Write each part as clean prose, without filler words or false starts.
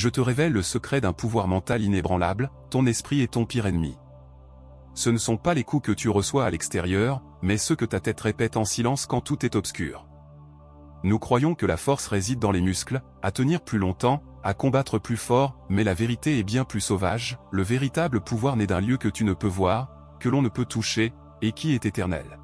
Je te révèle le secret d'un pouvoir mental inébranlable, ton esprit est ton pire ennemi. Ce ne sont pas les coups que tu reçois à l'extérieur, mais ceux que ta tête répète en silence quand tout est obscur. Nous croyons que la force réside dans les muscles, à tenir plus longtemps, à combattre plus fort, mais la vérité est bien plus sauvage, le véritable pouvoir naît d'un lieu que tu ne peux voir, que l'on ne peut toucher, et qui est éternel.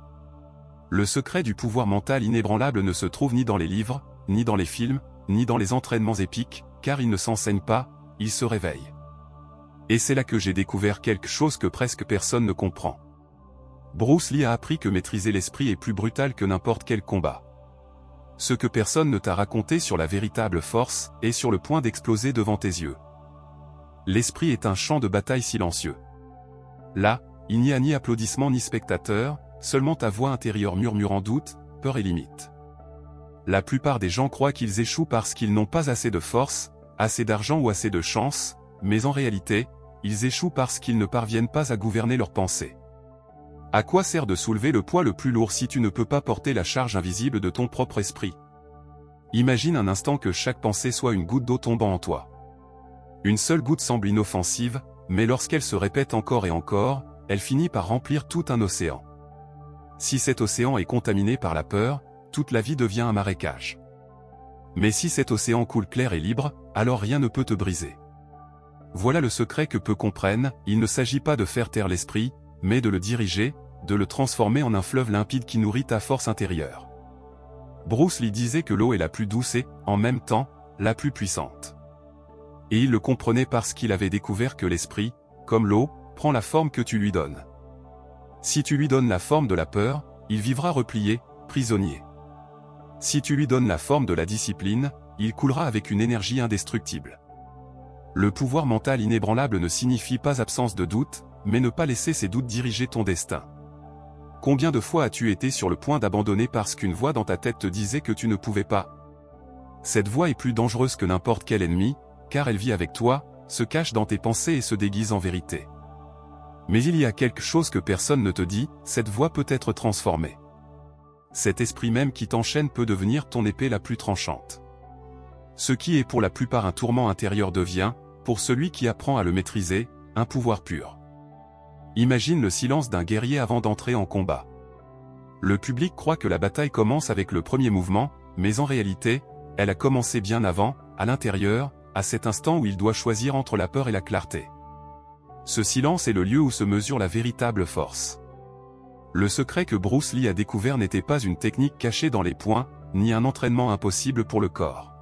Le secret du pouvoir mental inébranlable ne se trouve ni dans les livres, ni dans les films, ni dans les entraînements épiques, car il ne s'enseigne pas, il se réveille. Et c'est là que j'ai découvert quelque chose que presque personne ne comprend. Bruce Lee a appris que maîtriser l'esprit est plus brutal que n'importe quel combat. Ce que personne ne t'a raconté sur la véritable force est sur le point d'exploser devant tes yeux. L'esprit est un champ de bataille silencieux. Là, il n'y a ni applaudissements ni spectateurs, seulement ta voix intérieure murmurant doute, peur et limite. La plupart des gens croient qu'ils échouent parce qu'ils n'ont pas assez de force, assez d'argent ou assez de chance, mais en réalité, ils échouent parce qu'ils ne parviennent pas à gouverner leurs pensées. À quoi sert de soulever le poids le plus lourd si tu ne peux pas porter la charge invisible de ton propre esprit? Imagine un instant que chaque pensée soit une goutte d'eau tombant en toi. Une seule goutte semble inoffensive, mais lorsqu'elle se répète encore et encore, elle finit par remplir tout un océan. Si cet océan est contaminé par la peur, toute la vie devient un marécage. Mais si cet océan coule clair et libre, alors rien ne peut te briser. Voilà le secret que peu comprennent, il ne s'agit pas de faire taire l'esprit, mais de le diriger, de le transformer en un fleuve limpide qui nourrit ta force intérieure. Bruce Lee disait que l'eau est la plus douce et, en même temps, la plus puissante. Et il le comprenait parce qu'il avait découvert que l'esprit, comme l'eau, prend la forme que tu lui donnes. Si tu lui donnes la forme de la peur, il vivra replié, prisonnier. Si tu lui donnes la forme de la discipline, il coulera avec une énergie indestructible. Le pouvoir mental inébranlable ne signifie pas absence de doute, mais ne pas laisser ces doutes diriger ton destin. Combien de fois as-tu été sur le point d'abandonner parce qu'une voix dans ta tête te disait que tu ne pouvais pas? Cette voix est plus dangereuse que n'importe quel ennemi, car elle vit avec toi, se cache dans tes pensées et se déguise en vérité. Mais il y a quelque chose que personne ne te dit, cette voix peut être transformée. Cet esprit même qui t'enchaîne peut devenir ton épée la plus tranchante. Ce qui est pour la plupart un tourment intérieur devient, pour celui qui apprend à le maîtriser, un pouvoir pur. Imagine le silence d'un guerrier avant d'entrer en combat. Le public croit que la bataille commence avec le premier mouvement, mais en réalité, elle a commencé bien avant, à l'intérieur, à cet instant où il doit choisir entre la peur et la clarté. Ce silence est le lieu où se mesure la véritable force. Le secret que Bruce Lee a découvert n'était pas une technique cachée dans les poings, ni un entraînement impossible pour le corps.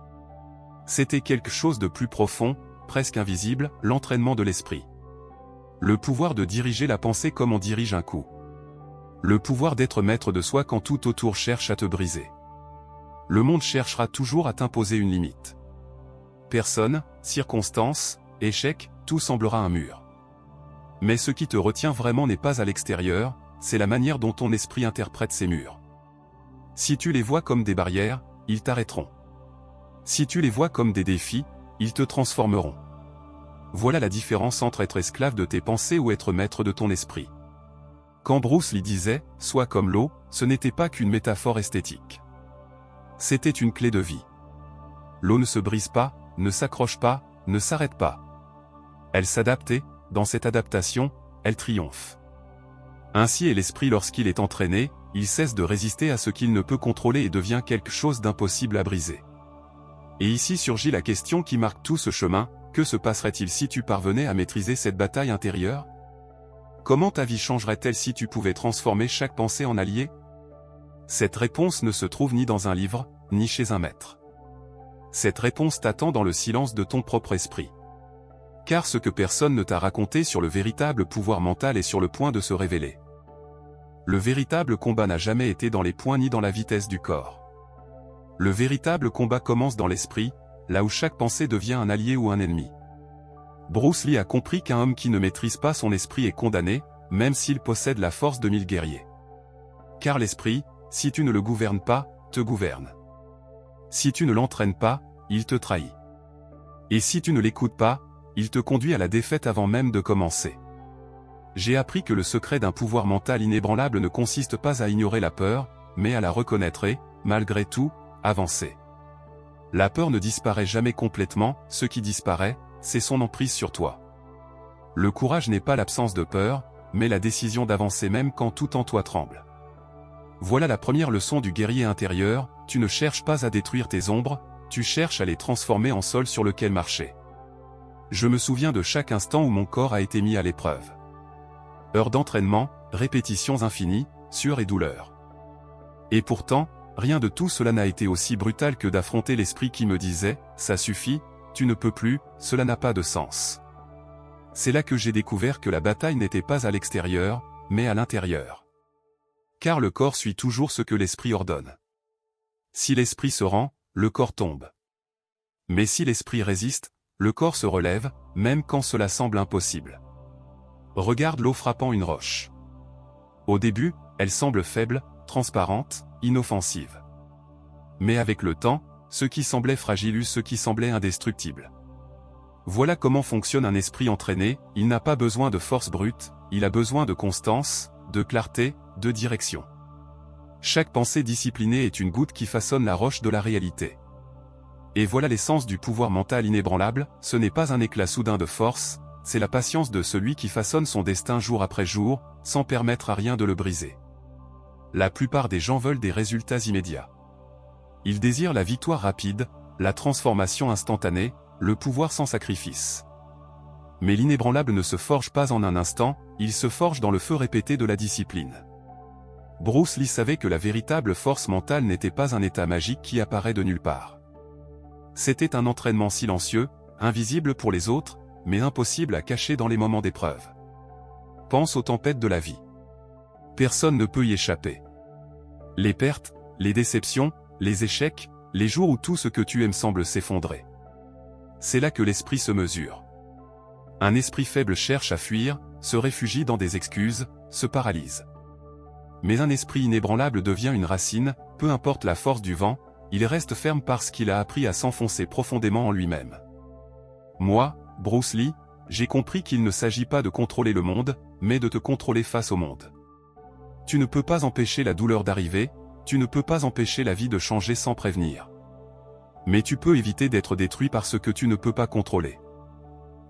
C'était quelque chose de plus profond, presque invisible, l'entraînement de l'esprit. Le pouvoir de diriger la pensée comme on dirige un coup. Le pouvoir d'être maître de soi quand tout autour cherche à te briser. Le monde cherchera toujours à t'imposer une limite. Personne, circonstance, échec, tout semblera un mur. Mais ce qui te retient vraiment n'est pas à l'extérieur, c'est la manière dont ton esprit interprète ces murs. Si tu les vois comme des barrières, ils t'arrêteront. Si tu les vois comme des défis, ils te transformeront. Voilà la différence entre être esclave de tes pensées ou être maître de ton esprit. Quand Bruce Lee disait « sois comme l'eau », ce n'était pas qu'une métaphore esthétique. C'était une clé de vie. L'eau ne se brise pas, ne s'accroche pas, ne s'arrête pas. Elle s'adapte et, dans cette adaptation, elle triomphe. Ainsi est l'esprit lorsqu'il est entraîné, il cesse de résister à ce qu'il ne peut contrôler et devient quelque chose d'impossible à briser. Et ici surgit la question qui marque tout ce chemin, que se passerait-il si tu parvenais à maîtriser cette bataille intérieure? Comment ta vie changerait-elle si tu pouvais transformer chaque pensée en allié? Cette réponse ne se trouve ni dans un livre, ni chez un maître. Cette réponse t'attend dans le silence de ton propre esprit. Car ce que personne ne t'a raconté sur le véritable pouvoir mental est sur le point de se révéler. Le véritable combat n'a jamais été dans les points ni dans la vitesse du corps. Le véritable combat commence dans l'esprit, là où chaque pensée devient un allié ou un ennemi. Bruce Lee a compris qu'un homme qui ne maîtrise pas son esprit est condamné, même s'il possède la force de 1000 guerriers. Car l'esprit, si tu ne le gouvernes pas, te gouverne. Si tu ne l'entraînes pas, il te trahit. Et si tu ne l'écoutes pas, il te conduit à la défaite avant même de commencer. J'ai appris que le secret d'un pouvoir mental inébranlable ne consiste pas à ignorer la peur, mais à la reconnaître et, malgré tout, avancer. La peur ne disparaît jamais complètement, ce qui disparaît, c'est son emprise sur toi. Le courage n'est pas l'absence de peur, mais la décision d'avancer même quand tout en toi tremble. Voilà la première leçon du guerrier intérieur, tu ne cherches pas à détruire tes ombres, tu cherches à les transformer en sol sur lequel marcher. Je me souviens de chaque instant où mon corps a été mis à l'épreuve. Heures d'entraînement, répétitions infinies, sueur et douleur. Et pourtant, rien de tout cela n'a été aussi brutal que d'affronter l'esprit qui me disait « ça suffit, tu ne peux plus, cela n'a pas de sens ». C'est là que j'ai découvert que la bataille n'était pas à l'extérieur, mais à l'intérieur. Car le corps suit toujours ce que l'esprit ordonne. Si l'esprit se rend, le corps tombe. Mais si l'esprit résiste, le corps se relève, même quand cela semble impossible. Regarde l'eau frappant une roche. Au début, elle semble faible, transparente, inoffensive. Mais avec le temps, ce qui semblait fragile eut ce qui semblait indestructible. Voilà comment fonctionne un esprit entraîné, il n'a pas besoin de force brute, il a besoin de constance, de clarté, de direction. Chaque pensée disciplinée est une goutte qui façonne la roche de la réalité. Et voilà l'essence du pouvoir mental inébranlable, ce n'est pas un éclat soudain de force, c'est la patience de celui qui façonne son destin jour après jour, sans permettre à rien de le briser. La plupart des gens veulent des résultats immédiats. Ils désirent la victoire rapide, la transformation instantanée, le pouvoir sans sacrifice. Mais l'inébranlable ne se forge pas en un instant, il se forge dans le feu répété de la discipline. Bruce Lee savait que la véritable force mentale n'était pas un état magique qui apparaît de nulle part. C'était un entraînement silencieux, invisible pour les autres, mais impossible à cacher dans les moments d'épreuve. Pense aux tempêtes de la vie. Personne ne peut y échapper. Les pertes, les déceptions, les échecs, les jours où tout ce que tu aimes semble s'effondrer. C'est là que l'esprit se mesure. Un esprit faible cherche à fuir, se réfugie dans des excuses, se paralyse. Mais un esprit inébranlable devient une racine, peu importe la force du vent, il reste ferme parce qu'il a appris à s'enfoncer profondément en lui-même. Moi, Bruce Lee, j'ai compris qu'il ne s'agit pas de contrôler le monde, mais de te contrôler face au monde. Tu ne peux pas empêcher la douleur d'arriver, tu ne peux pas empêcher la vie de changer sans prévenir. Mais tu peux éviter d'être détruit par ce que tu ne peux pas contrôler.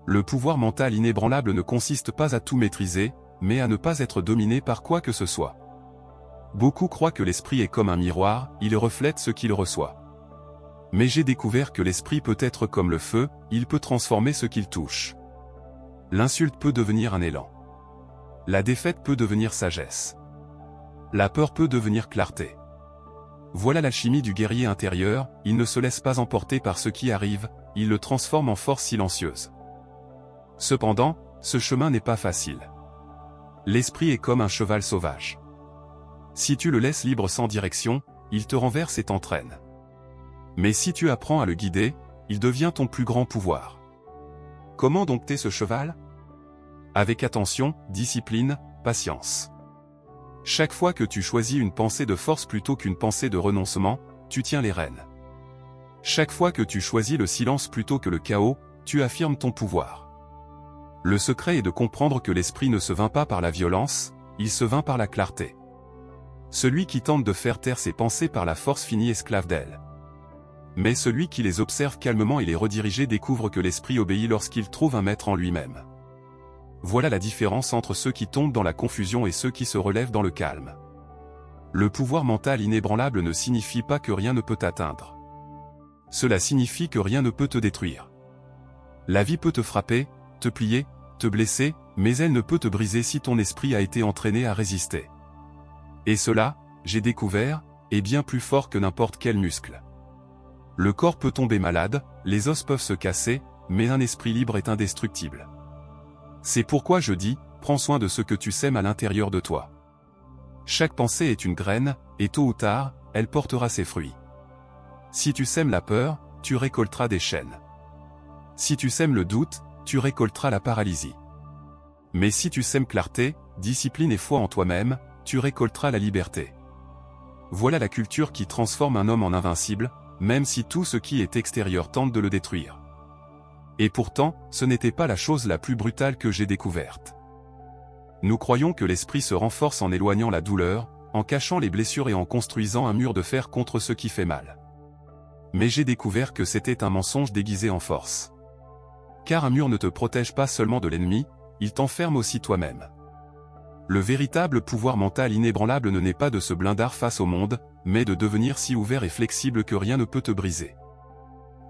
Le pouvoir mental inébranlable ne consiste pas à tout maîtriser, mais à ne pas être dominé par quoi que ce soit. Beaucoup croient que l'esprit est comme un miroir, il reflète ce qu'il reçoit. Mais j'ai découvert que l'esprit peut être comme le feu, il peut transformer ce qu'il touche. L'insulte peut devenir un élan. La défaite peut devenir sagesse. La peur peut devenir clarté. Voilà l'alchimie du guerrier intérieur, il ne se laisse pas emporter par ce qui arrive, il le transforme en force silencieuse. Cependant, ce chemin n'est pas facile. L'esprit est comme un cheval sauvage. Si tu le laisses libre sans direction, il te renverse et t'entraîne. Mais si tu apprends à le guider, il devient ton plus grand pouvoir. Comment dompter ce cheval? Avec attention, discipline, patience. Chaque fois que tu choisis une pensée de force plutôt qu'une pensée de renoncement, tu tiens les rênes. Chaque fois que tu choisis le silence plutôt que le chaos, tu affirmes ton pouvoir. Le secret est de comprendre que l'esprit ne se vainc pas par la violence, il se vainc par la clarté. Celui qui tente de faire taire ses pensées par la force finit esclave d'elles. Mais celui qui les observe calmement et les redirige découvre que l'esprit obéit lorsqu'il trouve un maître en lui-même. Voilà la différence entre ceux qui tombent dans la confusion et ceux qui se relèvent dans le calme. Le pouvoir mental inébranlable ne signifie pas que rien ne peut t'atteindre. Cela signifie que rien ne peut te détruire. La vie peut te frapper, te plier, te blesser, mais elle ne peut te briser si ton esprit a été entraîné à résister. Et cela, j'ai découvert, est bien plus fort que n'importe quel muscle. Le corps peut tomber malade, les os peuvent se casser, mais un esprit libre est indestructible. C'est pourquoi je dis, prends soin de ce que tu sèmes à l'intérieur de toi. Chaque pensée est une graine, et tôt ou tard, elle portera ses fruits. Si tu sèmes la peur, tu récolteras des chaînes. Si tu sèmes le doute, tu récolteras la paralysie. Mais si tu sèmes clarté, discipline et foi en toi-même, tu récolteras la liberté. Voilà la culture qui transforme un homme en invincible, même si tout ce qui est extérieur tente de le détruire. Et pourtant, ce n'était pas la chose la plus brutale que j'ai découverte. Nous croyons que l'esprit se renforce en éloignant la douleur, en cachant les blessures et en construisant un mur de fer contre ce qui fait mal. Mais j'ai découvert que c'était un mensonge déguisé en force. Car un mur ne te protège pas seulement de l'ennemi, il t'enferme aussi toi-même. Le véritable pouvoir mental inébranlable ne naît pas de ce blindard face au monde, mais de devenir si ouvert et flexible que rien ne peut te briser.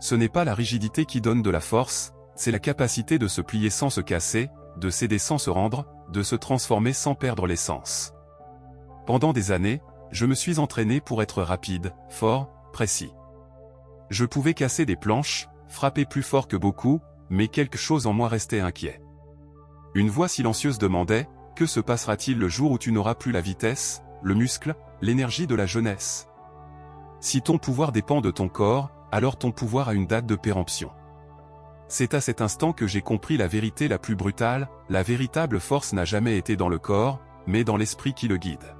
Ce n'est pas la rigidité qui donne de la force, c'est la capacité de se plier sans se casser, de céder sans se rendre, de se transformer sans perdre l'essence. Pendant des années, je me suis entraîné pour être rapide, fort, précis. Je pouvais casser des planches, frapper plus fort que beaucoup, mais quelque chose en moi restait inquiet. Une voix silencieuse demandait, que se passera-t-il le jour où tu n'auras plus la vitesse, le muscle, l'énergie de la jeunesse? Si ton pouvoir dépend de ton corps, alors ton pouvoir a une date de péremption. C'est à cet instant que j'ai compris la vérité la plus brutale, la véritable force n'a jamais été dans le corps, mais dans l'esprit qui le guide.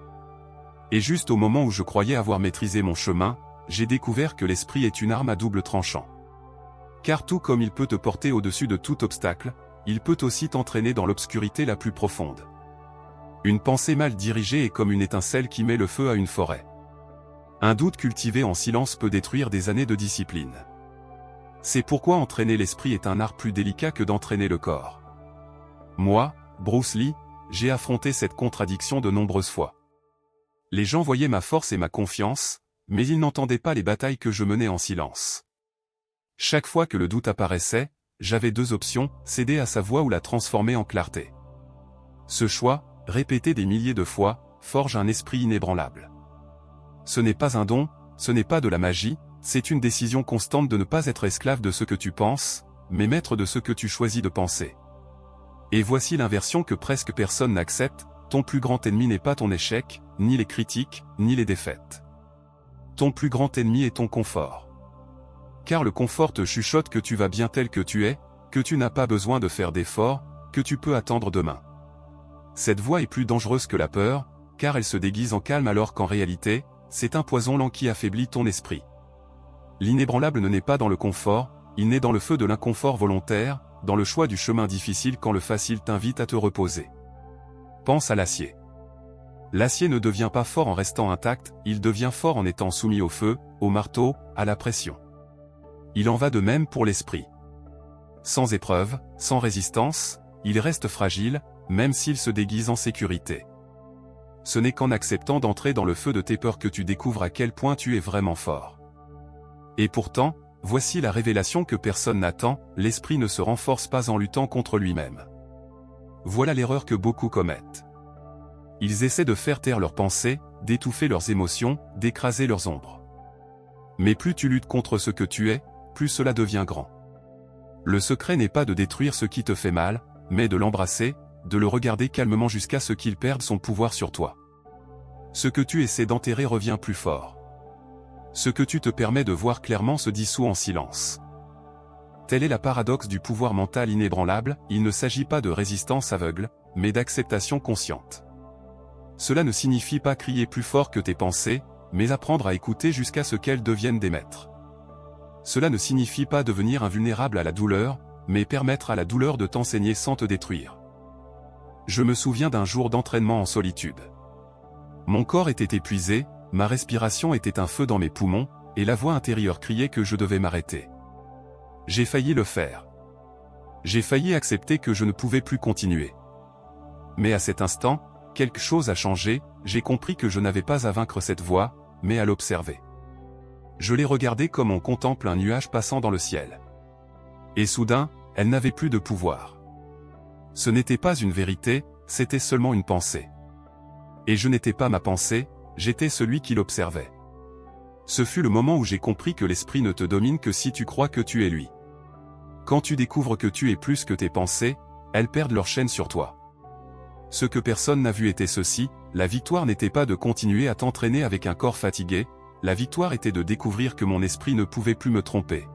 Et juste au moment où je croyais avoir maîtrisé mon chemin, j'ai découvert que l'esprit est une arme à double tranchant. Car tout comme il peut te porter au-dessus de tout obstacle, il peut aussi t'entraîner dans l'obscurité la plus profonde. Une pensée mal dirigée est comme une étincelle qui met le feu à une forêt. Un doute cultivé en silence peut détruire des années de discipline. C'est pourquoi entraîner l'esprit est un art plus délicat que d'entraîner le corps. Moi, Bruce Lee, j'ai affronté cette contradiction de nombreuses fois. Les gens voyaient ma force et ma confiance, mais ils n'entendaient pas les batailles que je menais en silence. Chaque fois que le doute apparaissait, j'avais deux options, céder à sa voix ou la transformer en clarté. Ce choix, répété des milliers de fois, forge un esprit inébranlable. Ce n'est pas un don, ce n'est pas de la magie, c'est une décision constante de ne pas être esclave de ce que tu penses, mais maître de ce que tu choisis de penser. Et voici l'inversion que presque personne n'accepte, ton plus grand ennemi n'est pas ton échec, ni les critiques, ni les défaites. Ton plus grand ennemi est ton confort. Car le confort te chuchote que tu vas bien tel que tu es, que tu n'as pas besoin de faire d'efforts, que tu peux attendre demain. Cette voix est plus dangereuse que la peur, car elle se déguise en calme alors qu'en réalité, c'est un poison lent qui affaiblit ton esprit. L'inébranlable ne naît pas dans le confort, il naît dans le feu de l'inconfort volontaire, dans le choix du chemin difficile quand le facile t'invite à te reposer. Pense à l'acier. L'acier ne devient pas fort en restant intact, il devient fort en étant soumis au feu, au marteau, à la pression. Il en va de même pour l'esprit. Sans épreuve, sans résistance, il reste fragile, même s'il se déguise en sécurité. Ce n'est qu'en acceptant d'entrer dans le feu de tes peurs que tu découvres à quel point tu es vraiment fort. Et pourtant, voici la révélation que personne n'attend, l'esprit ne se renforce pas en luttant contre lui-même. Voilà l'erreur que beaucoup commettent. Ils essaient de faire taire leurs pensées, d'étouffer leurs émotions, d'écraser leurs ombres. Mais plus tu luttes contre ce que tu es, plus cela devient grand. Le secret n'est pas de détruire ce qui te fait mal, mais de l'embrasser, de le regarder calmement jusqu'à ce qu'il perde son pouvoir sur toi. Ce que tu essaies d'enterrer revient plus fort. Ce que tu te permets de voir clairement se dissout en silence. Tel est le paradoxe du pouvoir mental inébranlable, il ne s'agit pas de résistance aveugle, mais d'acceptation consciente. Cela ne signifie pas crier plus fort que tes pensées, mais apprendre à écouter jusqu'à ce qu'elles deviennent des maîtres. Cela ne signifie pas devenir invulnérable à la douleur, mais permettre à la douleur de t'enseigner sans te détruire. Je me souviens d'un jour d'entraînement en solitude. Mon corps était épuisé, ma respiration était un feu dans mes poumons, et la voix intérieure criait que je devais m'arrêter. J'ai failli le faire. J'ai failli accepter que je ne pouvais plus continuer. Mais à cet instant, quelque chose a changé, j'ai compris que je n'avais pas à vaincre cette voix, mais à l'observer. Je l'ai regardée comme on contemple un nuage passant dans le ciel. Et soudain, elle n'avait plus de pouvoir. Ce n'était pas une vérité, c'était seulement une pensée. Et je n'étais pas ma pensée, j'étais celui qui l'observait. Ce fut le moment où j'ai compris que l'esprit ne te domine que si tu crois que tu es lui. Quand tu découvres que tu es plus que tes pensées, elles perdent leur chaîne sur toi. Ce que personne n'a vu était ceci, la victoire n'était pas de continuer à t'entraîner avec un corps fatigué, la victoire était de découvrir que mon esprit ne pouvait plus me tromper.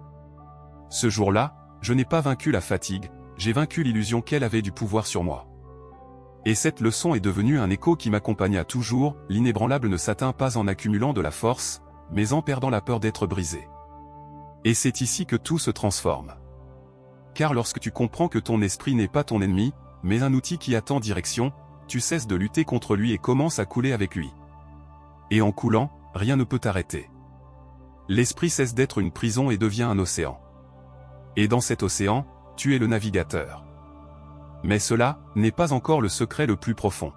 Ce jour-là, je n'ai pas vaincu la fatigue, j'ai vaincu l'illusion qu'elle avait du pouvoir sur moi. Et cette leçon est devenue un écho qui m'accompagna toujours, l'inébranlable ne s'atteint pas en accumulant de la force, mais en perdant la peur d'être brisé. Et c'est ici que tout se transforme. Car lorsque tu comprends que ton esprit n'est pas ton ennemi, mais un outil qui attend direction, tu cesses de lutter contre lui et commences à couler avec lui. Et en coulant, rien ne peut t'arrêter. L'esprit cesse d'être une prison et devient un océan. Et dans cet océan, tu es le navigateur. Mais cela n'est pas encore le secret le plus profond.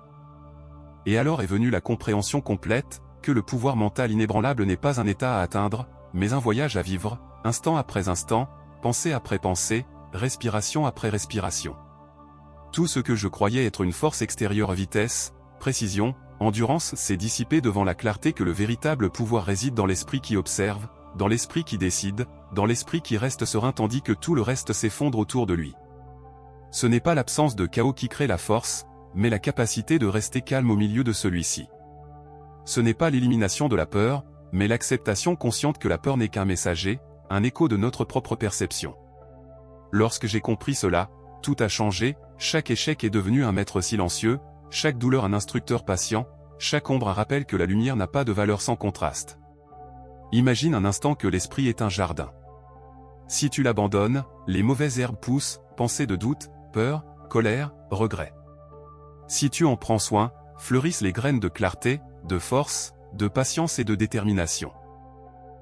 Et alors est venue la compréhension complète, que le pouvoir mental inébranlable n'est pas un état à atteindre, mais un voyage à vivre, instant après instant, pensée après pensée, respiration après respiration. Tout ce que je croyais être une force extérieure à vitesse, précision, endurance s'est dissipé devant la clarté que le véritable pouvoir réside dans l'esprit qui observe, dans l'esprit qui décide, dans l'esprit qui reste serein tandis que tout le reste s'effondre autour de lui. Ce n'est pas l'absence de chaos qui crée la force, mais la capacité de rester calme au milieu de celui-ci. Ce n'est pas l'élimination de la peur, mais l'acceptation consciente que la peur n'est qu'un messager, un écho de notre propre perception. Lorsque j'ai compris cela, tout a changé, chaque échec est devenu un maître silencieux, chaque douleur un instructeur patient, chaque ombre un rappel que la lumière n'a pas de valeur sans contraste. Imagine un instant que l'esprit est un jardin. Si tu l'abandonnes, les mauvaises herbes poussent, pensées de doute, peur, colère, regret. Si tu en prends soin, fleurissent les graines de clarté, de force, de patience et de détermination.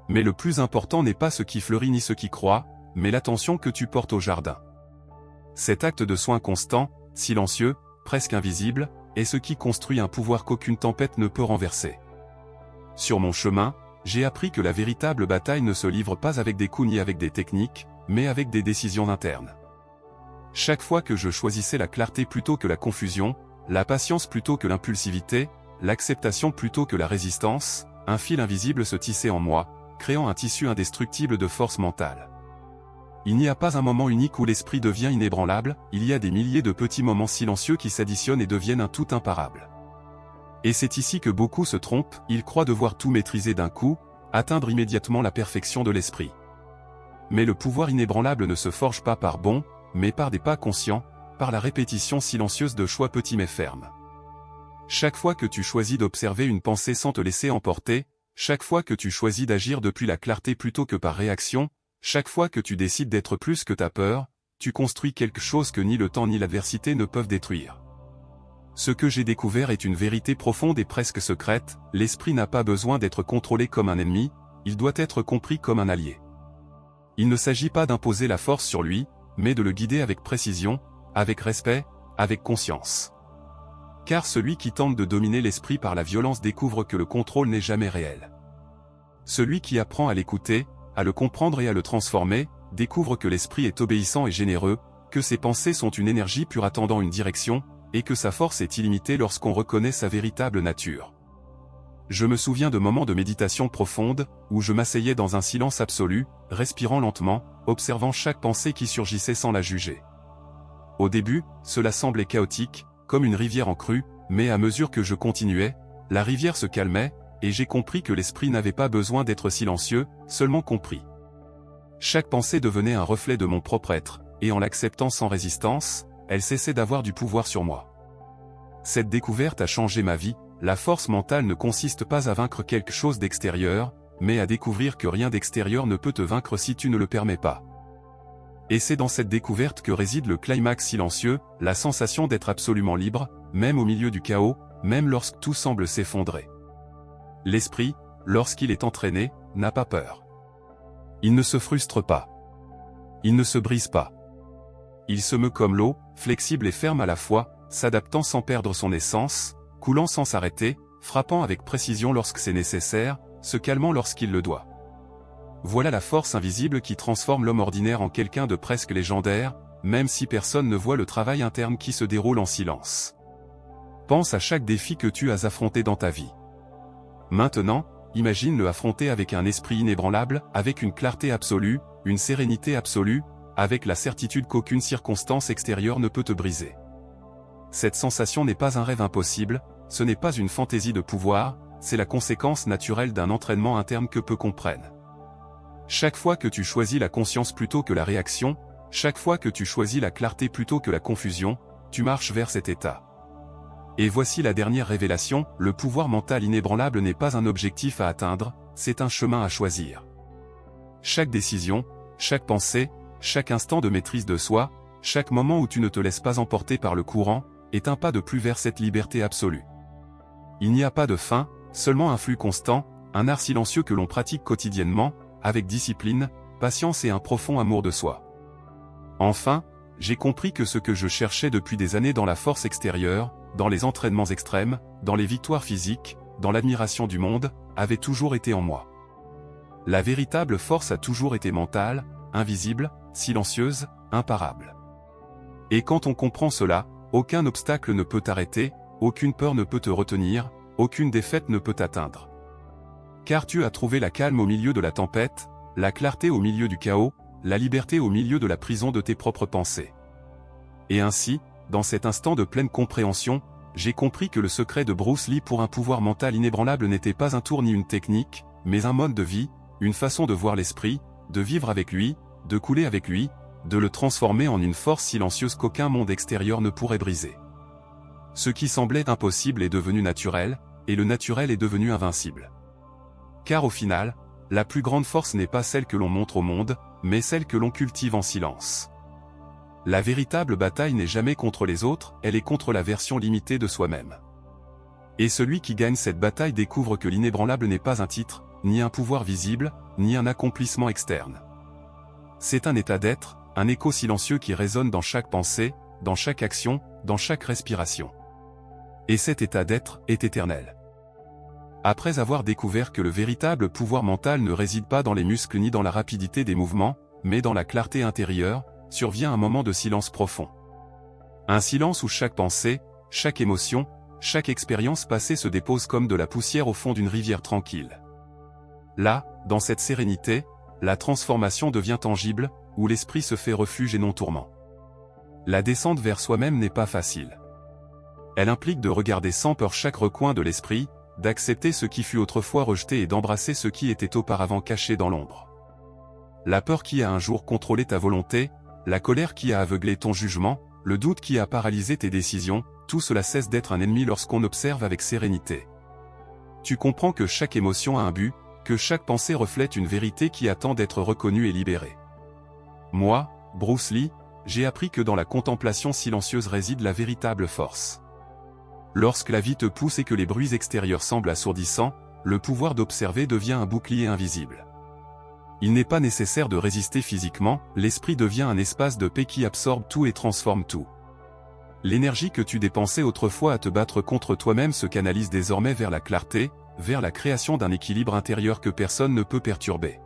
Mais le plus important n'est pas ce qui fleurit ni ce qui croît, mais l'attention que tu portes au jardin. Cet acte de soin constant, silencieux, presque invisible, est ce qui construit un pouvoir qu'aucune tempête ne peut renverser. Sur mon chemin, j'ai appris que la véritable bataille ne se livre pas avec des coups ni avec des techniques, mais avec des décisions internes. Chaque fois que je choisissais la clarté plutôt que la confusion, la patience plutôt que l'impulsivité, l'acceptation plutôt que la résistance, un fil invisible se tissait en moi, créant un tissu indestructible de force mentale. Il n'y a pas un moment unique où l'esprit devient inébranlable, il y a des milliers de petits moments silencieux qui s'additionnent et deviennent un tout imparable. Et c'est ici que beaucoup se trompent, ils croient devoir tout maîtriser d'un coup, atteindre immédiatement la perfection de l'esprit. Mais le pouvoir inébranlable ne se forge pas par bonds, mais par des pas conscients, par la répétition silencieuse de choix petits mais fermes. Chaque fois que tu choisis d'observer une pensée sans te laisser emporter, chaque fois que tu choisis d'agir depuis la clarté plutôt que par réaction, chaque fois que tu décides d'être plus que ta peur, tu construis quelque chose que ni le temps ni l'adversité ne peuvent détruire. Ce que j'ai découvert est une vérité profonde et presque secrète, l'esprit n'a pas besoin d'être contrôlé comme un ennemi, il doit être compris comme un allié. Il ne s'agit pas d'imposer la force sur lui, mais de le guider avec précision, avec respect, avec conscience. Car celui qui tente de dominer l'esprit par la violence découvre que le contrôle n'est jamais réel. Celui qui apprend à l'écouter, à le comprendre et à le transformer, découvre que l'esprit est obéissant et généreux, que ses pensées sont une énergie pure attendant une direction, et que sa force est illimitée lorsqu'on reconnaît sa véritable nature. Je me souviens de moments de méditation profonde, où je m'asseyais dans un silence absolu, respirant lentement, observant chaque pensée qui surgissait sans la juger. Au début, cela semblait chaotique, comme une rivière en crue, mais à mesure que je continuais, la rivière se calmait, et j'ai compris que l'esprit n'avait pas besoin d'être silencieux, seulement compris. Chaque pensée devenait un reflet de mon propre être, et en l'acceptant sans résistance, elle cessait d'avoir du pouvoir sur moi. Cette découverte a changé ma vie, la force mentale ne consiste pas à vaincre quelque chose d'extérieur, mais à découvrir que rien d'extérieur ne peut te vaincre si tu ne le permets pas. Et c'est dans cette découverte que réside le climax silencieux, la sensation d'être absolument libre, même au milieu du chaos, même lorsque tout semble s'effondrer. L'esprit, lorsqu'il est entraîné, n'a pas peur. Il ne se frustre pas. Il ne se brise pas. Il se meut comme l'eau, flexible et ferme à la fois, s'adaptant sans perdre son essence, coulant sans s'arrêter, frappant avec précision lorsque c'est nécessaire, se calmant lorsqu'il le doit. Voilà la force invisible qui transforme l'homme ordinaire en quelqu'un de presque légendaire, même si personne ne voit le travail interne qui se déroule en silence. Pense à chaque défi que tu as affronté dans ta vie. Maintenant, imagine-le affronter avec un esprit inébranlable, avec une clarté absolue, une sérénité absolue, avec la certitude qu'aucune circonstance extérieure ne peut te briser. Cette sensation n'est pas un rêve impossible, ce n'est pas une fantaisie de pouvoir, c'est la conséquence naturelle d'un entraînement interne que peu comprennent. Chaque fois que tu choisis la conscience plutôt que la réaction, chaque fois que tu choisis la clarté plutôt que la confusion, tu marches vers cet état. Et voici la dernière révélation, le pouvoir mental inébranlable n'est pas un objectif à atteindre, c'est un chemin à choisir. Chaque décision, chaque pensée, chaque instant de maîtrise de soi, chaque moment où tu ne te laisses pas emporter par le courant, est un pas de plus vers cette liberté absolue. Il n'y a pas de fin, seulement un flux constant, un art silencieux que l'on pratique quotidiennement, avec discipline, patience et un profond amour de soi. Enfin, j'ai compris que ce que je cherchais depuis des années dans la force extérieure, dans les entraînements extrêmes, dans les victoires physiques, dans l'admiration du monde, avait toujours été en moi. La véritable force a toujours été mentale, invisible, silencieuse, imparable. Et quand on comprend cela, aucun obstacle ne peut t'arrêter, aucune peur ne peut te retenir, aucune défaite ne peut t'atteindre. Car tu as trouvé la calme au milieu de la tempête, la clarté au milieu du chaos, la liberté au milieu de la prison de tes propres pensées. Et ainsi, dans cet instant de pleine compréhension, j'ai compris que le secret de Bruce Lee pour un pouvoir mental inébranlable n'était pas un tour ni une technique, mais un mode de vie, une façon de voir l'esprit, de vivre avec lui, de couler avec lui, de le transformer en une force silencieuse qu'aucun monde extérieur ne pourrait briser. Ce qui semblait impossible est devenu naturel, et le naturel est devenu invincible. Car au final, la plus grande force n'est pas celle que l'on montre au monde, mais celle que l'on cultive en silence. La véritable bataille n'est jamais contre les autres, elle est contre la version limitée de soi-même. Et celui qui gagne cette bataille découvre que l'inébranlable n'est pas un titre, ni un pouvoir visible, ni un accomplissement externe. C'est un état d'être, un écho silencieux qui résonne dans chaque pensée, dans chaque action, dans chaque respiration. Et cet état d'être est éternel. Après avoir découvert que le véritable pouvoir mental ne réside pas dans les muscles ni dans la rapidité des mouvements, mais dans la clarté intérieure, survient un moment de silence profond. Un silence où chaque pensée, chaque émotion, chaque expérience passée se dépose comme de la poussière au fond d'une rivière tranquille. Là, dans cette sérénité, la transformation devient tangible, où l'esprit se fait refuge et non tourment. La descente vers soi-même n'est pas facile. Elle implique de regarder sans peur chaque recoin de l'esprit, d'accepter ce qui fut autrefois rejeté et d'embrasser ce qui était auparavant caché dans l'ombre. La peur qui a un jour contrôlé ta volonté, la colère qui a aveuglé ton jugement, le doute qui a paralysé tes décisions, tout cela cesse d'être un ennemi lorsqu'on observe avec sérénité. Tu comprends que chaque émotion a un but, que chaque pensée reflète une vérité qui attend d'être reconnue et libérée. Moi, Bruce Lee, j'ai appris que dans la contemplation silencieuse réside la véritable force. Lorsque la vie te pousse et que les bruits extérieurs semblent assourdissants, le pouvoir d'observer devient un bouclier invisible. Il n'est pas nécessaire de résister physiquement, l'esprit devient un espace de paix qui absorbe tout et transforme tout. L'énergie que tu dépensais autrefois à te battre contre toi-même se canalise désormais vers la clarté, vers la création d'un équilibre intérieur que personne ne peut perturber.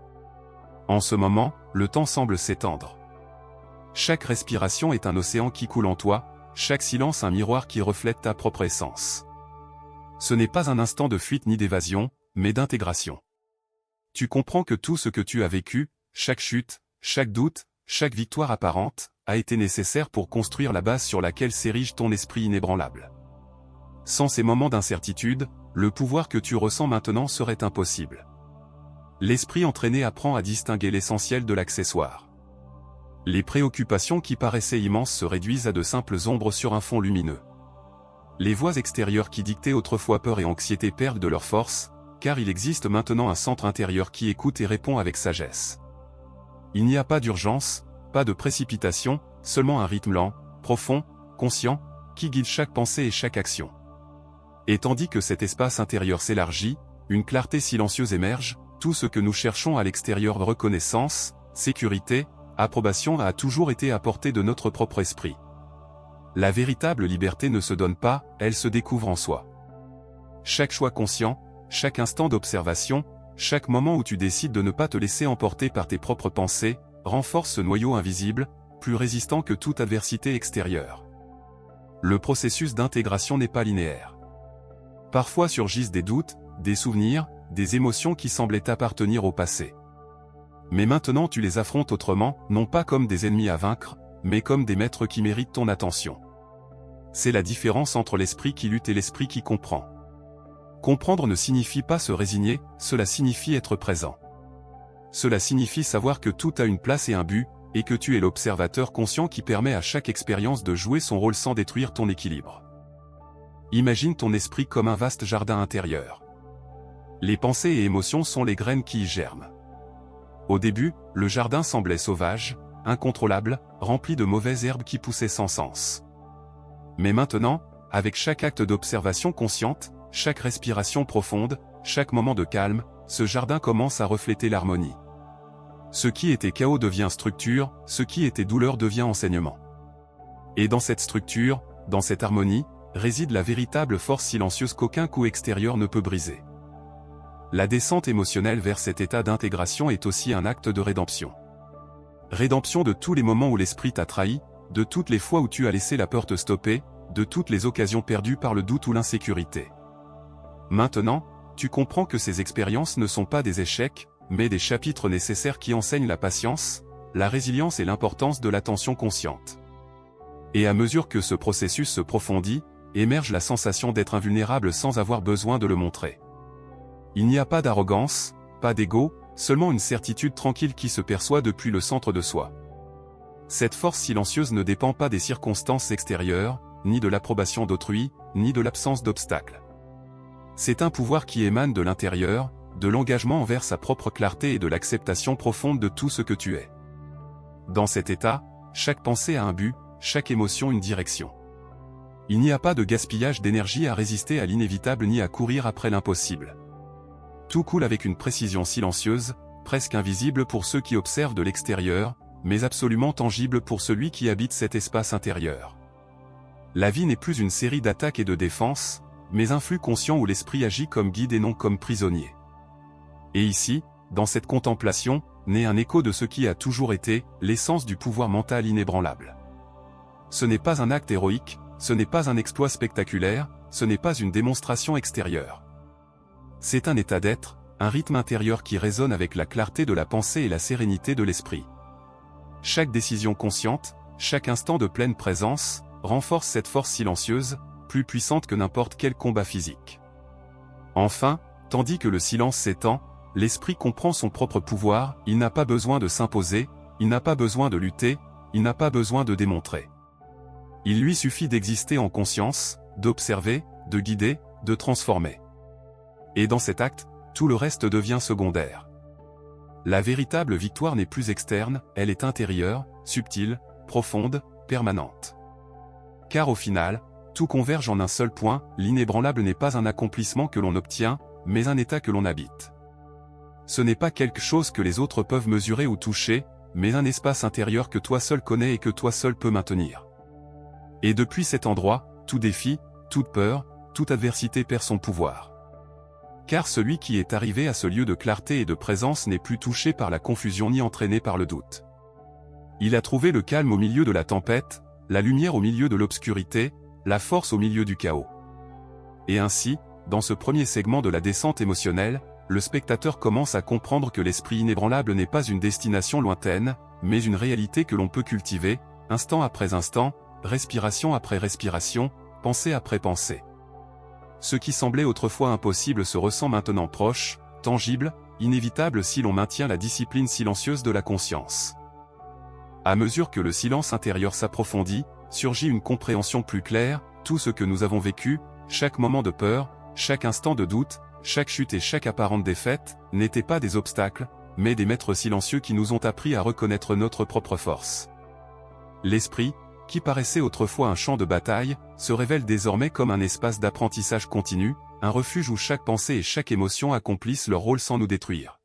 En ce moment, le temps semble s'étendre. Chaque respiration est un océan qui coule en toi, chaque silence un miroir qui reflète ta propre essence. Ce n'est pas un instant de fuite ni d'évasion, mais d'intégration. Tu comprends que tout ce que tu as vécu, chaque chute, chaque doute, chaque victoire apparente, a été nécessaire pour construire la base sur laquelle s'érige ton esprit inébranlable. Sans ces moments d'incertitude, le pouvoir que tu ressens maintenant serait impossible. L'esprit entraîné apprend à distinguer l'essentiel de l'accessoire. Les préoccupations qui paraissaient immenses se réduisent à de simples ombres sur un fond lumineux. Les voix extérieures qui dictaient autrefois peur et anxiété perdent de leur force, car il existe maintenant un centre intérieur qui écoute et répond avec sagesse. Il n'y a pas d'urgence, pas de précipitation, seulement un rythme lent, profond, conscient, qui guide chaque pensée et chaque action. Et tandis que cet espace intérieur s'élargit, une clarté silencieuse émerge, tout ce que nous cherchons à l'extérieur, reconnaissance, sécurité, approbation a toujours été à portée de notre propre esprit. La véritable liberté ne se donne pas, elle se découvre en soi. Chaque choix conscient, chaque instant d'observation, chaque moment où tu décides de ne pas te laisser emporter par tes propres pensées, renforce ce noyau invisible, plus résistant que toute adversité extérieure. Le processus d'intégration n'est pas linéaire. Parfois surgissent des doutes, des souvenirs, des émotions qui semblaient appartenir au passé. Mais maintenant tu les affrontes autrement, non pas comme des ennemis à vaincre, mais comme des maîtres qui méritent ton attention. C'est la différence entre l'esprit qui lutte et l'esprit qui comprend. Comprendre ne signifie pas se résigner, cela signifie être présent. Cela signifie savoir que tout a une place et un but, et que tu es l'observateur conscient qui permet à chaque expérience de jouer son rôle sans détruire ton équilibre. Imagine ton esprit comme un vaste jardin intérieur. Les pensées et émotions sont les graines qui y germent. Au début, le jardin semblait sauvage, incontrôlable, rempli de mauvaises herbes qui poussaient sans sens. Mais maintenant, avec chaque acte d'observation consciente, chaque respiration profonde, chaque moment de calme, ce jardin commence à refléter l'harmonie. Ce qui était chaos devient structure, ce qui était douleur devient enseignement. Et dans cette structure, dans cette harmonie, réside la véritable force silencieuse qu'aucun coup extérieur ne peut briser. La descente émotionnelle vers cet état d'intégration est aussi un acte de rédemption. Rédemption de tous les moments où l'esprit t'a trahi, de toutes les fois où tu as laissé la peur te stopper, de toutes les occasions perdues par le doute ou l'insécurité. Maintenant, tu comprends que ces expériences ne sont pas des échecs, mais des chapitres nécessaires qui enseignent la patience, la résilience et l'importance de l'attention consciente. Et à mesure que ce processus se profondit, émerge la sensation d'être invulnérable sans avoir besoin de le montrer. Il n'y a pas d'arrogance, pas d'ego, seulement une certitude tranquille qui se perçoit depuis le centre de soi. Cette force silencieuse ne dépend pas des circonstances extérieures, ni de l'approbation d'autrui, ni de l'absence d'obstacles. C'est un pouvoir qui émane de l'intérieur, de l'engagement envers sa propre clarté et de l'acceptation profonde de tout ce que tu es. Dans cet état, chaque pensée a un but, chaque émotion une direction. Il n'y a pas de gaspillage d'énergie à résister à l'inévitable ni à courir après l'impossible. Tout coule avec une précision silencieuse, presque invisible pour ceux qui observent de l'extérieur, mais absolument tangible pour celui qui habite cet espace intérieur. La vie n'est plus une série d'attaques et de défenses, mais un flux conscient où l'esprit agit comme guide et non comme prisonnier. Et ici, dans cette contemplation, naît un écho de ce qui a toujours été l'essence du pouvoir mental inébranlable. Ce n'est pas un acte héroïque, ce n'est pas un exploit spectaculaire, ce n'est pas une démonstration extérieure. C'est un état d'être, un rythme intérieur qui résonne avec la clarté de la pensée et la sérénité de l'esprit. Chaque décision consciente, chaque instant de pleine présence, renforce cette force silencieuse, plus puissante que n'importe quel combat physique. Enfin, tandis que le silence s'étend, l'esprit comprend son propre pouvoir, il n'a pas besoin de s'imposer, il n'a pas besoin de lutter, il n'a pas besoin de démontrer. Il lui suffit d'exister en conscience, d'observer, de guider, de transformer. Et dans cet acte, tout le reste devient secondaire. La véritable victoire n'est plus externe, elle est intérieure, subtile, profonde, permanente. Car au final, tout converge en un seul point, l'inébranlable n'est pas un accomplissement que l'on obtient, mais un état que l'on habite. Ce n'est pas quelque chose que les autres peuvent mesurer ou toucher, mais un espace intérieur que toi seul connais et que toi seul peux maintenir. Et depuis cet endroit, tout défi, toute peur, toute adversité perd son pouvoir. Car celui qui est arrivé à ce lieu de clarté et de présence n'est plus touché par la confusion ni entraîné par le doute. Il a trouvé le calme au milieu de la tempête, la lumière au milieu de l'obscurité, la force au milieu du chaos. Et ainsi, dans ce premier segment de la descente émotionnelle, le spectateur commence à comprendre que l'esprit inébranlable n'est pas une destination lointaine, mais une réalité que l'on peut cultiver, instant après instant, respiration après respiration, pensée après pensée. Ce qui semblait autrefois impossible se ressent maintenant proche, tangible, inévitable si l'on maintient la discipline silencieuse de la conscience. À mesure que le silence intérieur s'approfondit, surgit une compréhension plus claire, tout ce que nous avons vécu, chaque moment de peur, chaque instant de doute, chaque chute et chaque apparente défaite, n'étaient pas des obstacles, mais des maîtres silencieux qui nous ont appris à reconnaître notre propre force. L'esprit, qui paraissait autrefois un champ de bataille, se révèle désormais comme un espace d'apprentissage continu, un refuge où chaque pensée et chaque émotion accomplissent leur rôle sans nous détruire.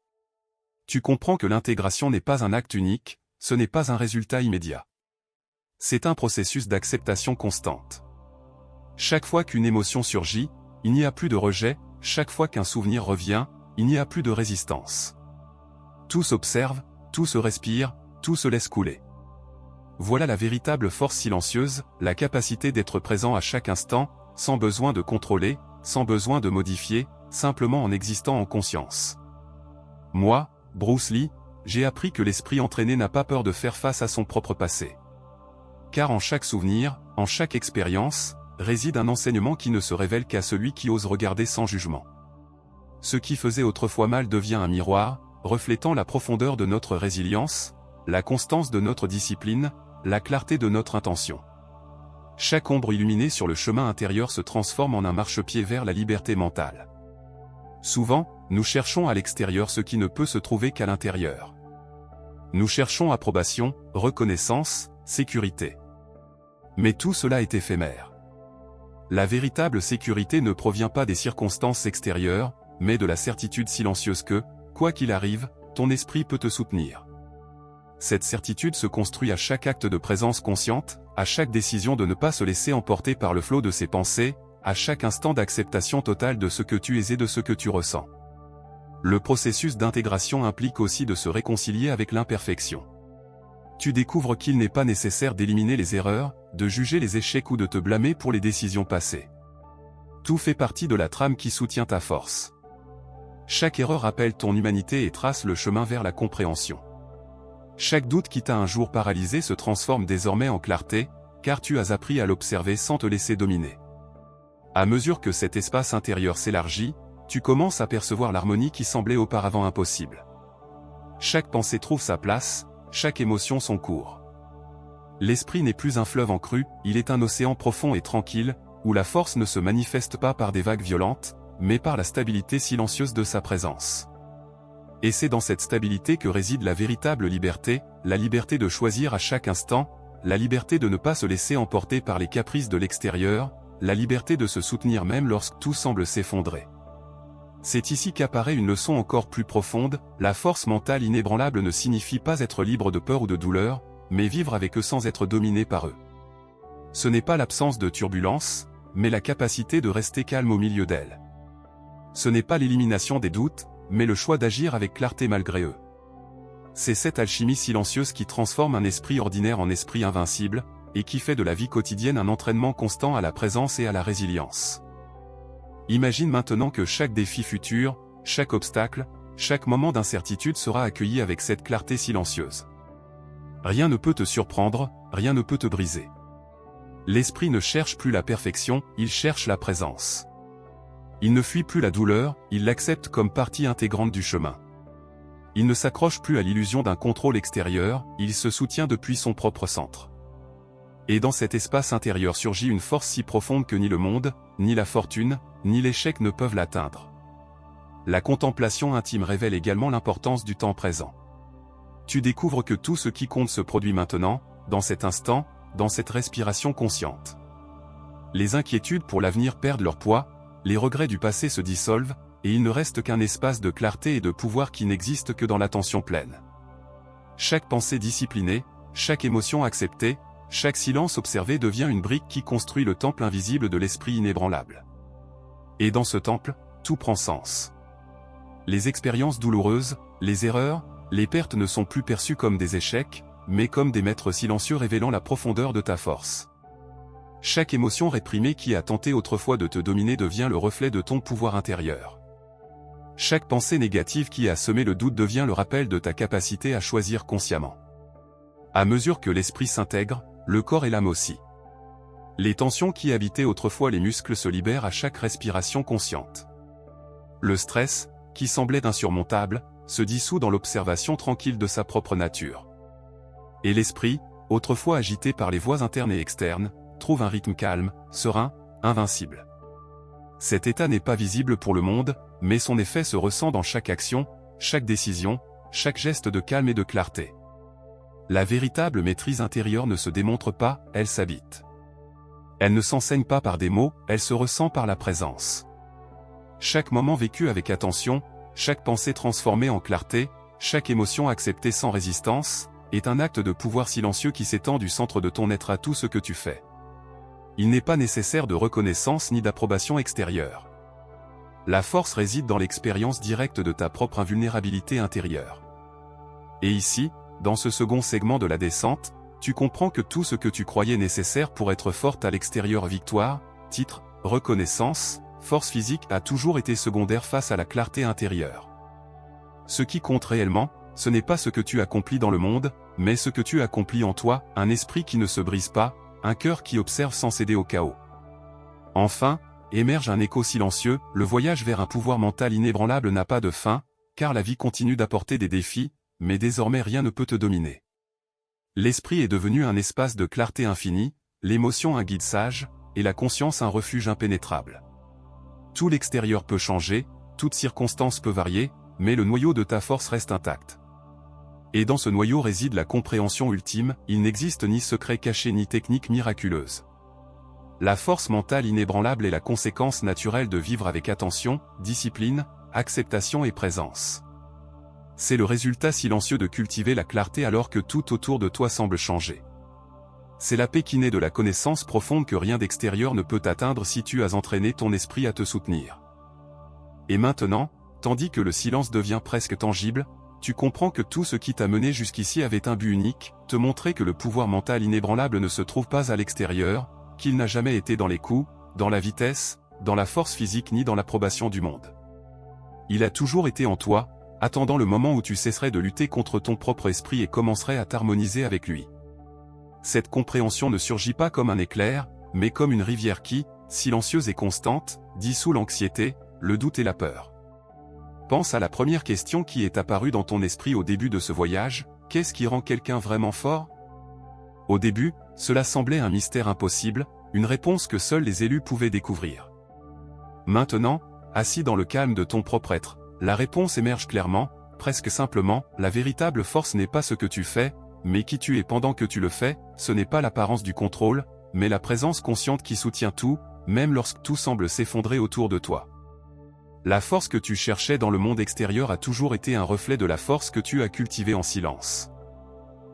Tu comprends que l'intégration n'est pas un acte unique, ce n'est pas un résultat immédiat. C'est un processus d'acceptation constante. Chaque fois qu'une émotion surgit, il n'y a plus de rejet, chaque fois qu'un souvenir revient, il n'y a plus de résistance. Tout s'observe, tout se respire, tout se laisse couler. Voilà la véritable force silencieuse, la capacité d'être présent à chaque instant, sans besoin de contrôler, sans besoin de modifier, simplement en existant en conscience. Moi, Bruce Lee, j'ai appris que l'esprit entraîné n'a pas peur de faire face à son propre passé. Car en chaque souvenir, en chaque expérience, réside un enseignement qui ne se révèle qu'à celui qui ose regarder sans jugement. Ce qui faisait autrefois mal devient un miroir, reflétant la profondeur de notre résilience, la constance de notre discipline, la clarté de notre intention. Chaque ombre illuminée sur le chemin intérieur se transforme en un marchepied vers la liberté mentale. Souvent, nous cherchons à l'extérieur ce qui ne peut se trouver qu'à l'intérieur. Nous cherchons approbation, reconnaissance, sécurité. Mais tout cela est éphémère. La véritable sécurité ne provient pas des circonstances extérieures, mais de la certitude silencieuse que, quoi qu'il arrive, ton esprit peut te soutenir. Cette certitude se construit à chaque acte de présence consciente, à chaque décision de ne pas se laisser emporter par le flot de ses pensées, à chaque instant d'acceptation totale de ce que tu es et de ce que tu ressens. Le processus d'intégration implique aussi de se réconcilier avec l'imperfection. Tu découvres qu'il n'est pas nécessaire d'éliminer les erreurs, de juger les échecs ou de te blâmer pour les décisions passées. Tout fait partie de la trame qui soutient ta force. Chaque erreur rappelle ton humanité et trace le chemin vers la compréhension. Chaque doute qui t'a un jour paralysé se transforme désormais en clarté, car tu as appris à l'observer sans te laisser dominer. À mesure que cet espace intérieur s'élargit, tu commences à percevoir l'harmonie qui semblait auparavant impossible. Chaque pensée trouve sa place, chaque émotion son cours. L'esprit n'est plus un fleuve en crue, il est un océan profond et tranquille, où la force ne se manifeste pas par des vagues violentes, mais par la stabilité silencieuse de sa présence. Et c'est dans cette stabilité que réside la véritable liberté, la liberté de choisir à chaque instant, la liberté de ne pas se laisser emporter par les caprices de l'extérieur, la liberté de se soutenir même lorsque tout semble s'effondrer. C'est ici qu'apparaît une leçon encore plus profonde, la force mentale inébranlable ne signifie pas être libre de peur ou de douleur, mais vivre avec eux sans être dominé par eux. Ce n'est pas l'absence de turbulence, mais la capacité de rester calme au milieu d'elles. Ce n'est pas l'élimination des doutes, mais le choix d'agir avec clarté malgré eux. C'est cette alchimie silencieuse qui transforme un esprit ordinaire en esprit invincible, et qui fait de la vie quotidienne un entraînement constant à la présence et à la résilience. Imagine maintenant que chaque défi futur, chaque obstacle, chaque moment d'incertitude sera accueilli avec cette clarté silencieuse. Rien ne peut te surprendre, rien ne peut te briser. L'esprit ne cherche plus la perfection, il cherche la présence. Il ne fuit plus la douleur, il l'accepte comme partie intégrante du chemin. Il ne s'accroche plus à l'illusion d'un contrôle extérieur, il se soutient depuis son propre centre. Et dans cet espace intérieur surgit une force si profonde que ni le monde, ni la fortune, ni l'échec ne peuvent l'atteindre. La contemplation intime révèle également l'importance du temps présent. Tu découvres que tout ce qui compte se produit maintenant, dans cet instant, dans cette respiration consciente. Les inquiétudes pour l'avenir perdent leur poids, les regrets du passé se dissolvent, et il ne reste qu'un espace de clarté et de pouvoir qui n'existe que dans l'attention pleine. Chaque pensée disciplinée, chaque émotion acceptée, chaque silence observé devient une brique qui construit le temple invisible de l'esprit inébranlable. Et dans ce temple, tout prend sens. Les expériences douloureuses, les erreurs, les pertes ne sont plus perçues comme des échecs, mais comme des maîtres silencieux révélant la profondeur de ta force. Chaque émotion réprimée qui a tenté autrefois de te dominer devient le reflet de ton pouvoir intérieur. Chaque pensée négative qui a semé le doute devient le rappel de ta capacité à choisir consciemment. À mesure que l'esprit s'intègre, le corps et l'âme aussi. Les tensions qui habitaient autrefois les muscles se libèrent à chaque respiration consciente. Le stress, qui semblait insurmontable, se dissout dans l'observation tranquille de sa propre nature. Et l'esprit, autrefois agité par les voies internes et externes, trouve un rythme calme, serein, invincible. Cet état n'est pas visible pour le monde, mais son effet se ressent dans chaque action, chaque décision, chaque geste de calme et de clarté. La véritable maîtrise intérieure ne se démontre pas, elle s'habite. Elle ne s'enseigne pas par des mots, elle se ressent par la présence. Chaque moment vécu avec attention, chaque pensée transformée en clarté, chaque émotion acceptée sans résistance, est un acte de pouvoir silencieux qui s'étend du centre de ton être à tout ce que tu fais. Il n'est pas nécessaire de reconnaissance ni d'approbation extérieure. La force réside dans l'expérience directe de ta propre invulnérabilité intérieure. Et ici, dans ce second segment de la descente, tu comprends que tout ce que tu croyais nécessaire pour être forte à l'extérieur, victoire, titre, reconnaissance, force physique, a toujours été secondaire face à la clarté intérieure. Ce qui compte réellement, ce n'est pas ce que tu accomplis dans le monde, mais ce que tu accomplis en toi, un esprit qui ne se brise pas, un cœur qui observe sans céder au chaos. Enfin, émerge un écho silencieux, le voyage vers un pouvoir mental inébranlable n'a pas de fin, car la vie continue d'apporter des défis, mais désormais rien ne peut te dominer. L'esprit est devenu un espace de clarté infinie, l'émotion un guide sage, et la conscience un refuge impénétrable. Tout l'extérieur peut changer, toute circonstance peut varier, mais le noyau de ta force reste intact. Et dans ce noyau réside la compréhension ultime, il n'existe ni secret caché ni technique miraculeuse. La force mentale inébranlable est la conséquence naturelle de vivre avec attention, discipline, acceptation et présence. C'est le résultat silencieux de cultiver la clarté alors que tout autour de toi semble changer. C'est la paix qui naît de la connaissance profonde que rien d'extérieur ne peut atteindre si tu as entraîné ton esprit à te soutenir. Et maintenant, tandis que le silence devient presque tangible, tu comprends que tout ce qui t'a mené jusqu'ici avait un but unique, te montrer que le pouvoir mental inébranlable ne se trouve pas à l'extérieur, qu'il n'a jamais été dans les coups, dans la vitesse, dans la force physique ni dans l'approbation du monde. Il a toujours été en toi, attendant le moment où tu cesserais de lutter contre ton propre esprit et commencerais à t'harmoniser avec lui. Cette compréhension ne surgit pas comme un éclair, mais comme une rivière qui, silencieuse et constante, dissout l'anxiété, le doute et la peur. Pense à la première question qui est apparue dans ton esprit au début de ce voyage, qu'est-ce qui rend quelqu'un vraiment fort? Au début, cela semblait un mystère impossible, une réponse que seuls les élus pouvaient découvrir. Maintenant, assis dans le calme de ton propre être, la réponse émerge clairement, presque simplement, la véritable force n'est pas ce que tu fais, mais qui tu es pendant que tu le fais, ce n'est pas l'apparence du contrôle, mais la présence consciente qui soutient tout, même lorsque tout semble s'effondrer autour de toi. La force que tu cherchais dans le monde extérieur a toujours été un reflet de la force que tu as cultivée en silence.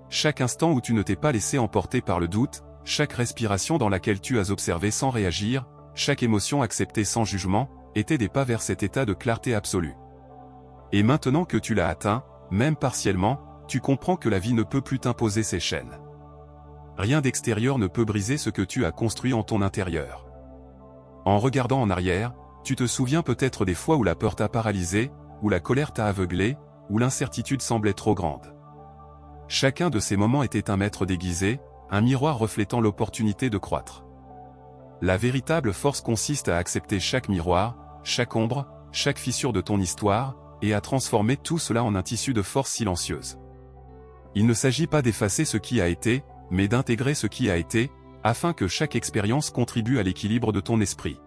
Chaque instant où tu ne t'es pas laissé emporter par le doute, chaque respiration dans laquelle tu as observé sans réagir, chaque émotion acceptée sans jugement, étaient des pas vers cet état de clarté absolue. Et maintenant que tu l'as atteint, même partiellement, tu comprends que la vie ne peut plus t'imposer ses chaînes. Rien d'extérieur ne peut briser ce que tu as construit en ton intérieur. En regardant en arrière, tu te souviens peut-être des fois où la peur t'a paralysé, où la colère t'a aveuglé, où l'incertitude semblait trop grande. Chacun de ces moments était un maître déguisé, un miroir reflétant l'opportunité de croître. La véritable force consiste à accepter chaque miroir, chaque ombre, chaque fissure de ton histoire, et à transformer tout cela en un tissu de force silencieuse. Il ne s'agit pas d'effacer ce qui a été, mais d'intégrer ce qui a été, afin que chaque expérience contribue à l'équilibre de ton esprit.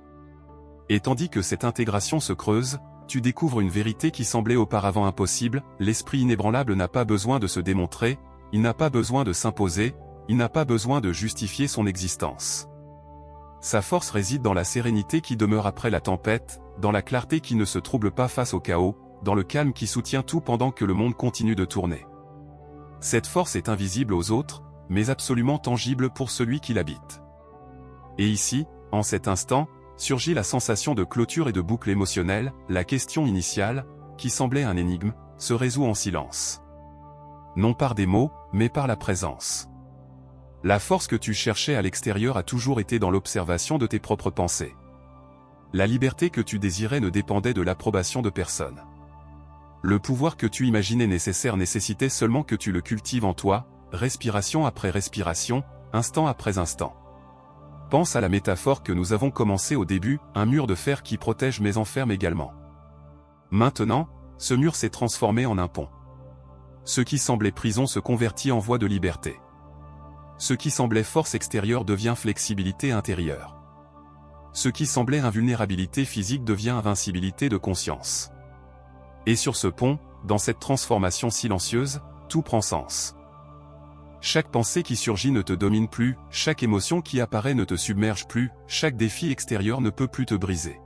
Et tandis que cette intégration se creuse, tu découvres une vérité qui semblait auparavant impossible, l'esprit inébranlable n'a pas besoin de se démontrer, il n'a pas besoin de s'imposer, il n'a pas besoin de justifier son existence. Sa force réside dans la sérénité qui demeure après la tempête, dans la clarté qui ne se trouble pas face au chaos, dans le calme qui soutient tout pendant que le monde continue de tourner. Cette force est invisible aux autres, mais absolument tangible pour celui qui l'habite. Et ici, en cet instant, surgit la sensation de clôture et de boucle émotionnelle, la question initiale, qui semblait un énigme, se résout en silence. Non par des mots, mais par la présence. La force que tu cherchais à l'extérieur a toujours été dans l'observation de tes propres pensées. La liberté que tu désirais ne dépendait de l'approbation de personne. Le pouvoir que tu imaginais nécessaire nécessitait seulement que tu le cultives en toi, respiration après respiration, instant après instant. Pense à la métaphore que nous avons commencée au début, un mur de fer qui protège mais enferme également. Maintenant, ce mur s'est transformé en un pont. Ce qui semblait prison se convertit en voie de liberté. Ce qui semblait force extérieure devient flexibilité intérieure. Ce qui semblait invulnérabilité physique devient invincibilité de conscience. Et sur ce pont, dans cette transformation silencieuse, tout prend sens. Chaque pensée qui surgit ne te domine plus, chaque émotion qui apparaît ne te submerge plus, chaque défi extérieur ne peut plus te briser.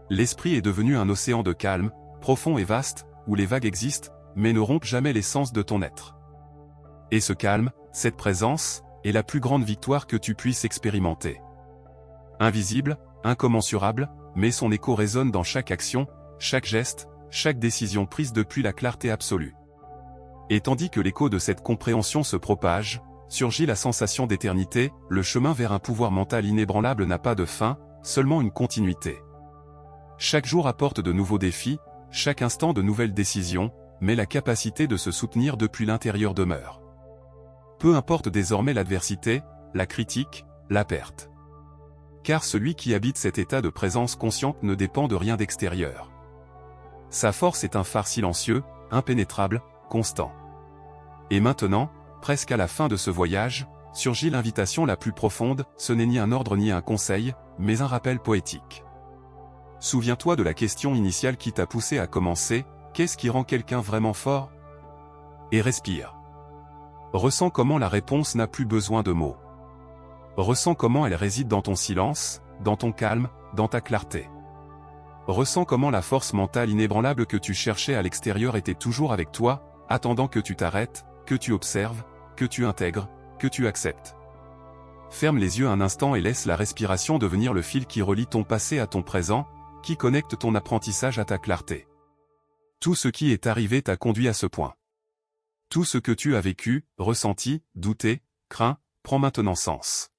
L'esprit est devenu un océan de calme, profond et vaste, où les vagues existent, mais ne rompent jamais l'essence de ton être. Et ce calme, cette présence, est la plus grande victoire que tu puisses expérimenter. Invisible, incommensurable, mais son écho résonne dans chaque action, chaque geste, chaque décision prise depuis la clarté absolue. Et tandis que l'écho de cette compréhension se propage, surgit la sensation d'éternité, le chemin vers un pouvoir mental inébranlable n'a pas de fin, seulement une continuité. Chaque jour apporte de nouveaux défis, chaque instant de nouvelles décisions, mais la capacité de se soutenir depuis l'intérieur demeure. Peu importe désormais l'adversité, la critique, la perte. Car celui qui habite cet état de présence consciente ne dépend de rien d'extérieur. Sa force est un phare silencieux, impénétrable, constant. Et maintenant, presque à la fin de ce voyage, surgit l'invitation la plus profonde, ce n'est ni un ordre ni un conseil, mais un rappel poétique. Souviens-toi de la question initiale qui t'a poussé à commencer, qu'est-ce qui rend quelqu'un vraiment fort? Et respire. Ressens comment la réponse n'a plus besoin de mots. Ressens comment elle réside dans ton silence, dans ton calme, dans ta clarté. Ressens comment la force mentale inébranlable que tu cherchais à l'extérieur était toujours avec toi, attendant que tu t'arrêtes, que tu observes, que tu intègres, que tu acceptes. Ferme les yeux un instant et laisse la respiration devenir le fil qui relie ton passé à ton présent, qui connecte ton apprentissage à ta clarté. Tout ce qui est arrivé t'a conduit à ce point. Tout ce que tu as vécu, ressenti, douté, craint, prend maintenant sens.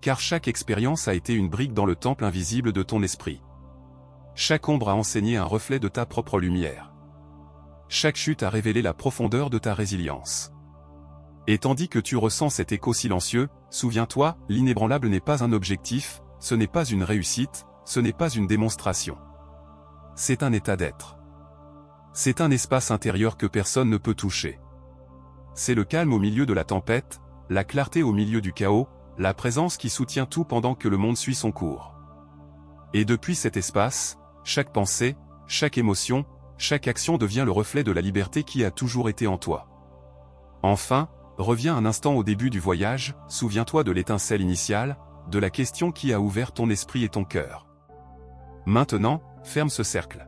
Car chaque expérience a été une brique dans le temple invisible de ton esprit. Chaque ombre a enseigné un reflet de ta propre lumière. Chaque chute a révélé la profondeur de ta résilience. Et tandis que tu ressens cet écho silencieux, souviens-toi, l'inébranlable n'est pas un objectif, ce n'est pas une réussite, ce n'est pas une démonstration. C'est un état d'être. C'est un espace intérieur que personne ne peut toucher. C'est le calme au milieu de la tempête, la clarté au milieu du chaos, la présence qui soutient tout pendant que le monde suit son cours. Et depuis cet espace, chaque pensée, chaque émotion, chaque action devient le reflet de la liberté qui a toujours été en toi. Enfin, reviens un instant au début du voyage, souviens-toi de l'étincelle initiale, de la question qui a ouvert ton esprit et ton cœur. Maintenant, ferme ce cercle.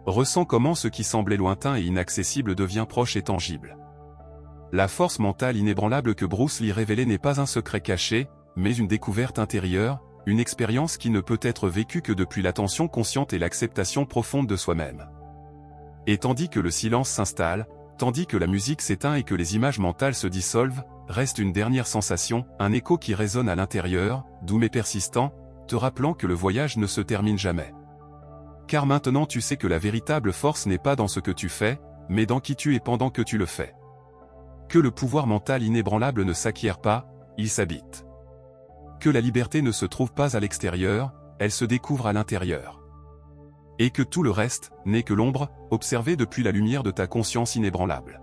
Ressens comment ce qui semblait lointain et inaccessible devient proche et tangible. La force mentale inébranlable que Bruce Lee révélait n'est pas un secret caché, mais une découverte intérieure, une expérience qui ne peut être vécue que depuis l'attention consciente et l'acceptation profonde de soi-même. Et tandis que le silence s'installe, tandis que la musique s'éteint et que les images mentales se dissolvent, reste une dernière sensation, un écho qui résonne à l'intérieur, doux mais persistant, te rappelant que le voyage ne se termine jamais. Car maintenant tu sais que la véritable force n'est pas dans ce que tu fais, mais dans qui tu es pendant que tu le fais. Que le pouvoir mental inébranlable ne s'acquiert pas, il s'habite. Que la liberté ne se trouve pas à l'extérieur, elle se découvre à l'intérieur. Et que tout le reste n'est que l'ombre, observée depuis la lumière de ta conscience inébranlable.